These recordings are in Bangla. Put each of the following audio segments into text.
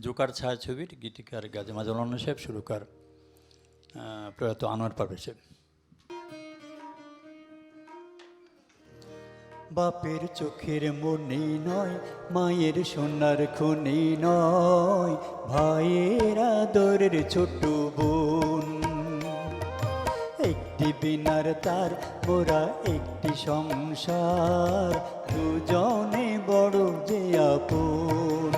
জোকার ছায়াছবির গীতিকার গাজী মাজহারুল আনোয়ার সাহেব, সুরকার প্রয়াত আনোয়ার পারভেজ সাহেব। বাপের চোখের মনি নয়, মায়ের সোনার খনি নয়, ভাইয়ের আদরের ছোট বোন। একটি বিনার তার মোরা একটি সংসার, দুজনে বড় যে আপন।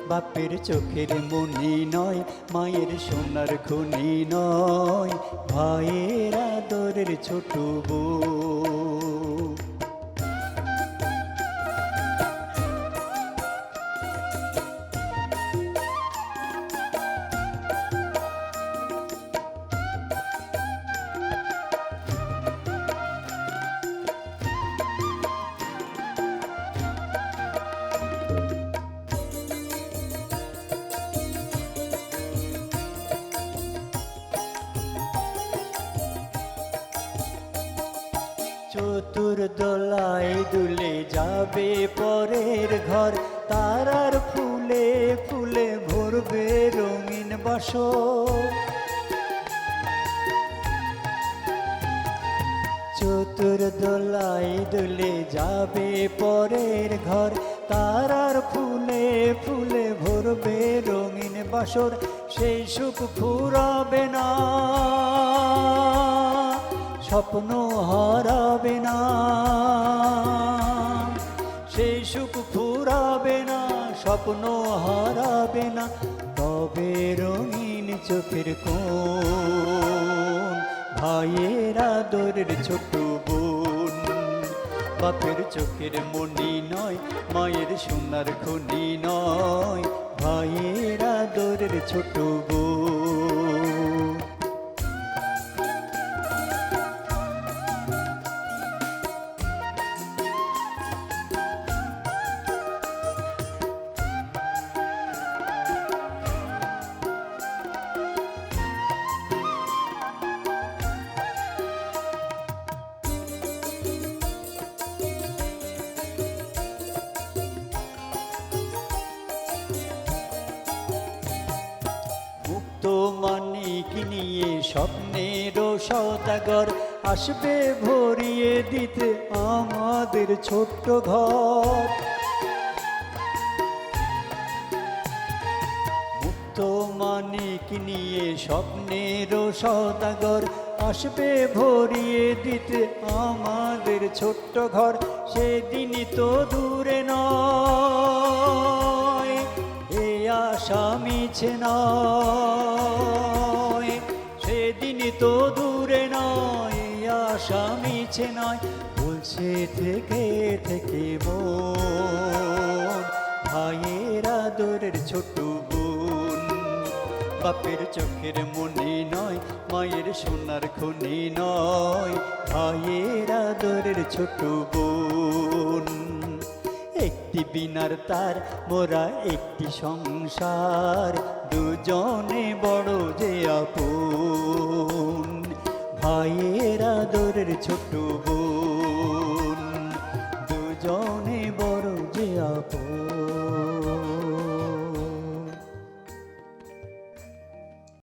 বাপের চোখের মনি নয়, মায়ের সোনার খনি নয়, ভাইয়ের আদরের ছোট বোন। চতুর্দোলায় দুলে যাবে পরের ঘর, তারার ফুলে ফুলে ভরবে রঙিন বাসর। চতুর্দোলায় দুলে যাবে পরের ঘর, তারার ফুলে ফুলে ভরবে রঙিন বাসর। সেই সুখ ফুরাবে না, স্বপ্ন হারাবে না, সেই সুখ ফুরাবে না, স্বপ্ন হারাবে না। তবে রঙিন চোখের কোন, ভাইয়ের আদরের ছোট বোন। বাপের চোখের মনি নয়, মায়ের সোনার খনি নয়, ভাইয়ের আদরের ছোট বোন। মানিক নিয়ে স্বপ্নের সওদাগর আসবে ভরিয়ে দিতে আমাদের ছোট্ট ঘর। মুক্ত মানিক নিয়ে স্বপ্নের সওদাগর আসবে ভরিয়ে দিতে আমাদের ছোট্ট ঘর। সেদিনই তো দূরে নয়, এ আশা মিছে নয়। সেদিনই তো দূরে নয়, এ আশা মিছে নয়। বলছে থেকে থেকে মন, ভাইয়ের আদরের ছোট বোন। বাপের চোখের মনি নয়, মায়ের সোনার খনি নয়, ভাইয়ের আদরের ছোট বোন। একটি বিনার তার মোরা একটি সংসার, দুজনে বড় যে আপন, ভাইয়ের আদরের ছোট বোন।